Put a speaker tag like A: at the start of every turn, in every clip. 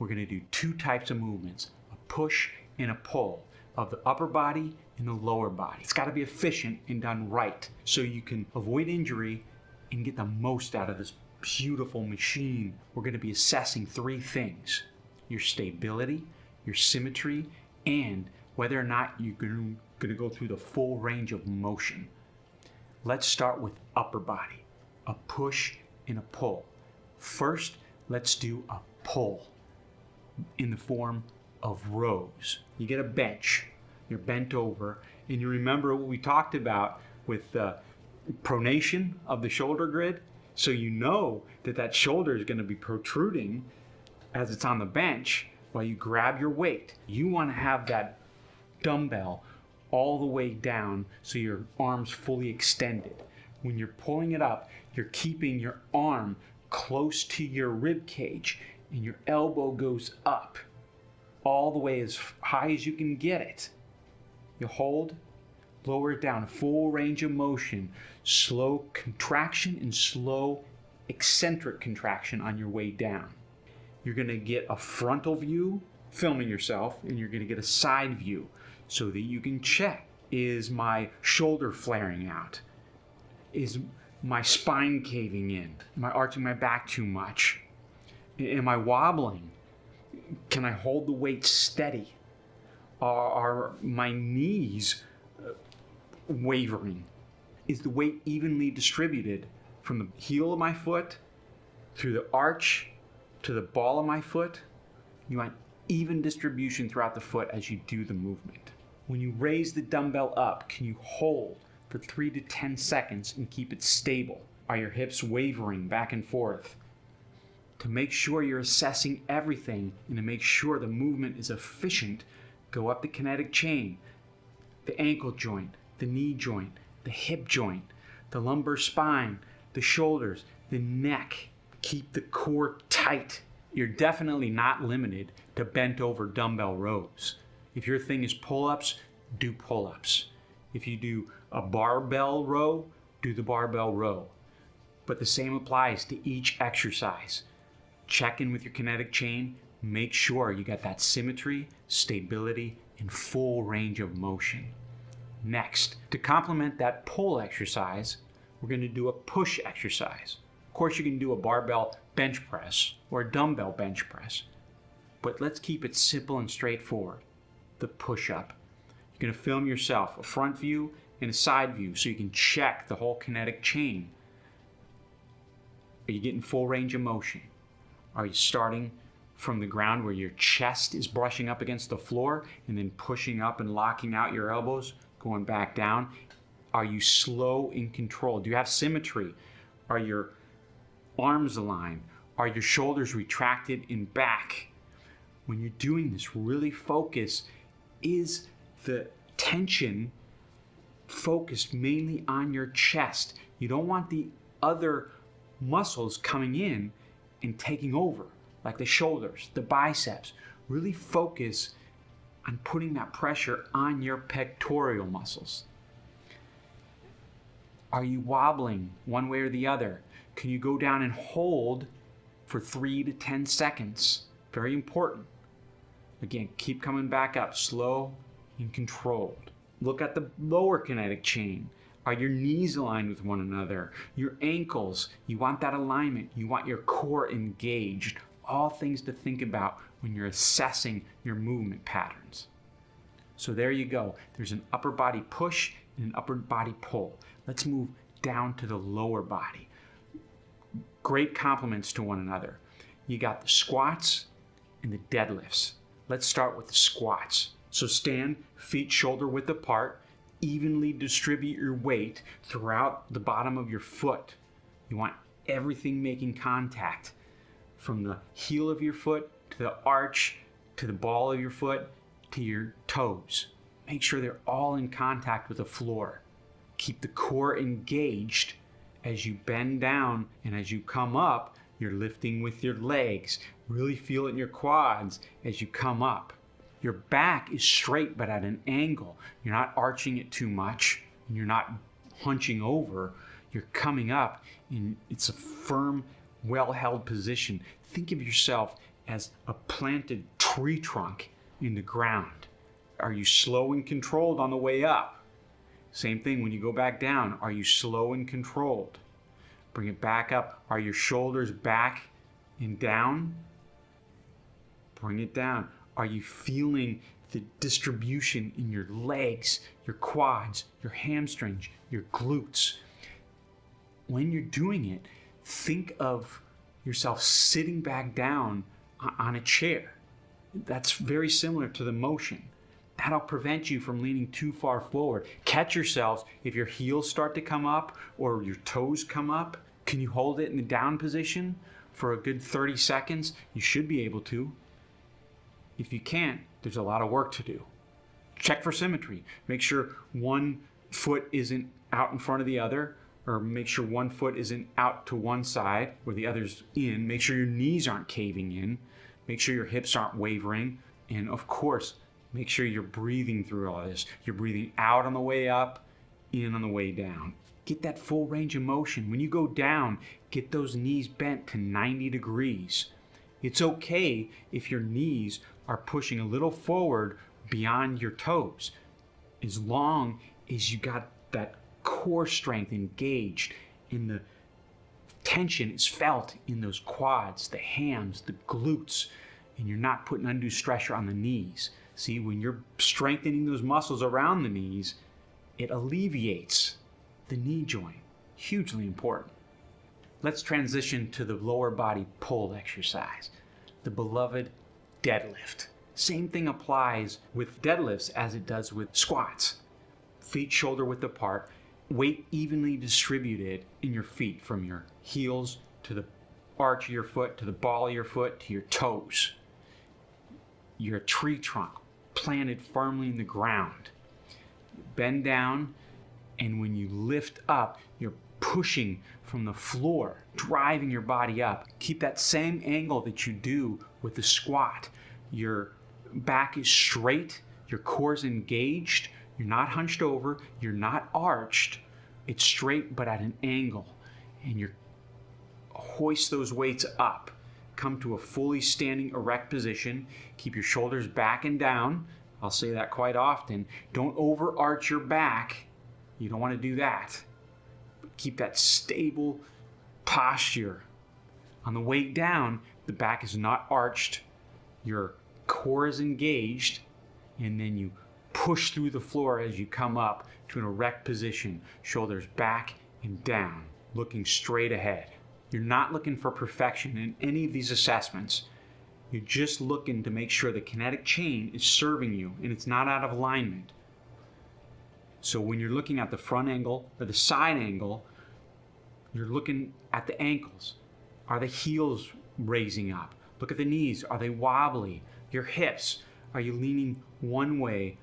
A: we're going to do two types of movements, a push and a pull of the upper body and the lower body. It's got to be efficient and done right so you can avoid injury and get the most out of this beautiful machine. We're going to be assessing three things: your stability, your symmetry, and whether or not you're going to go through the full range of motion. Let's start with upper body, a push and a pull. First, let's do a pull in the form of rows. You get a bench, you're bent over, and you remember what we talked about with the pronation of the shoulder grid? So you know that that shoulder is going to be protruding as it's on the bench while you grab your weight. You want to have that dumbbell all the way down so your arm's fully extended. When you're pulling it up, you're keeping your arm close to your rib cage and your elbow goes up all the way as high as you can get it. You hold, lower it down, full range of motion, slow contraction and slow eccentric contraction on your way down. You're going to get a frontal view, filming yourself, and you're going to get a side view so that you can check, is my shoulder flaring out? Is my spine caving in? Am I arching my back too much? Am I wobbling? Can I hold the weight steady? Are my knees wavering? Is the weight evenly distributed from the heel of my foot through the arch to the ball of my foot? You want even distribution throughout the foot as you do the movement. When you raise the dumbbell up, can you hold for 3 to 10 seconds and keep it stable? Are your hips wavering back and forth? To make sure you're assessing everything and to make sure the movement is efficient, go up the kinetic chain, the ankle joint, the knee joint, the hip joint, the lumbar spine, the shoulders, the neck. Keep the core tight. You're definitely not limited to bent over dumbbell rows. If your thing is pull-ups, do pull-ups. If you do a barbell row, do the barbell row. But the same applies to each exercise. Check in with your kinetic chain. Make sure you got that symmetry, stability, and full range of motion. Next, to complement that pull exercise, we're going to do a push exercise. Of course, you can do a barbell bench press or a dumbbell bench press, but let's keep it simple and straightforward. The push-up. You're going to film yourself, a front view and a side view, so you can check the whole kinetic chain. Are you getting full range of motion? Are you starting from the ground where your chest is brushing up against the floor and then pushing up and locking out your elbows, going back down? Are you slow and controlled? Do you have symmetry? Are your arms aligned? Are your shoulders retracted in back? When you're doing this, really focus. Is the tension focused mainly on your chest? You don't want the other muscles coming in and taking over, like the shoulders, the biceps. Really focus on putting that pressure on your pectoral muscles. Are you wobbling one way or the other? Can you go down and hold for 3 to 10 seconds? Very important. Again, keep coming back up, slow and controlled. Look at the lower kinetic chain. Are your knees aligned with one another? Your ankles, you want that alignment. You want your core engaged. All things to think about when you're assessing your movement patterns. So there you go. There's an upper body push and an upper body pull. Let's move down to the lower body. Great complements to one another. You got the squats and the deadlifts. Let's start with the squats. So stand, feet shoulder width apart, evenly distribute your weight throughout the bottom of your foot. You want everything making contact from the heel of your foot to the arch, to the ball of your foot, to your toes. Make sure they're all in contact with the floor. Keep the core engaged as you bend down, and as you come up, you're lifting with your legs. Really feel it in your quads as you come up. Your back is straight but at an angle. You're not arching it too much, and you're not hunching over. You're coming up, and it's a firm, well-held position. Think of yourself as a planted tree trunk in the ground. Are you slow and controlled on the way up? Same thing when you go back down. Are you slow and controlled? Bring it back up. Are your shoulders back and down? Bring it down. Are you feeling the distribution in your legs, your quads, your hamstrings, your glutes? When you're doing it, think of yourself sitting back down on a chair. That's very similar to the motion. That'll prevent you from leaning too far forward. Catch yourselves if your heels start to come up or your toes come up. Can you hold it in the down position for a good 30 seconds? You should be able to. If you can't, there's a lot of work to do. Check for symmetry. Make sure one foot isn't out in front of the other, or make sure one foot isn't out to one side where the other's in. Make sure your knees aren't caving in. Make sure your hips aren't wavering. And of course, make sure you're breathing through all this. You're breathing out on the way up, in on the way down. Get that full range of motion. When you go down, get those knees bent to 90 degrees. It's okay if your knees are pushing a little forward beyond your toes, as long as you got that core strength engaged and the tension is felt in those quads, the hams, the glutes, and you're not putting undue pressure on the knees. See, when you're strengthening those muscles around the knees, it alleviates the knee joint. Hugely important. Let's transition to the lower body pull exercise, the beloved deadlift. Same thing applies with deadlifts as it does with squats. Feet shoulder width apart, weight evenly distributed in your feet from your heels to the arch of your foot, to the ball of your foot, to your toes. You're a tree trunk planted firmly in the ground. Bend down, and when you lift up, you're pushing from the floor, driving your body up. Keep that same angle that you do with the squat. Your back is straight, your core is engaged, you're not hunched over, you're not arched. It's straight but at an angle. And you hoist those weights up. Come to a fully standing erect position. Keep your shoulders back and down. I'll say that quite often. Don't overarch your back. You don't want to do that. But keep that stable posture. On the way down, the back is not arched. Your core is engaged, and then you push through the floor as you come up to an erect position, shoulders back and down, looking straight ahead. You're not looking for perfection in any of these assessments. You're just looking to make sure the kinetic chain is serving you and it's not out of alignment. So when you're looking at the front angle or the side angle, you're looking at the ankles. Are the heels raising up? Look at the knees. Are they wobbly? Your hips. Are you leaning one way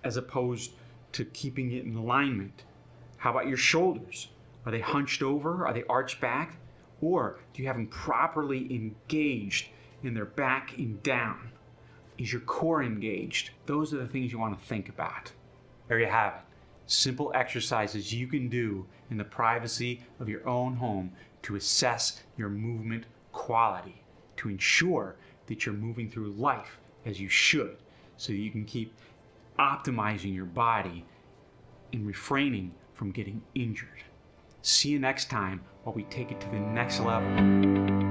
A: as opposed to keeping it in alignment? How about your shoulders? Are they hunched over? Are they arched back? Or do you have them properly engaged in their back and down? Is your core engaged? Those are the things you want to think about. There you have it. Simple exercises you can do in the privacy of your own home to assess your movement quality, to ensure that you're moving through life as you should, so that you can keep optimizing your body and refraining from getting injured. See you next time while we take it to the next level.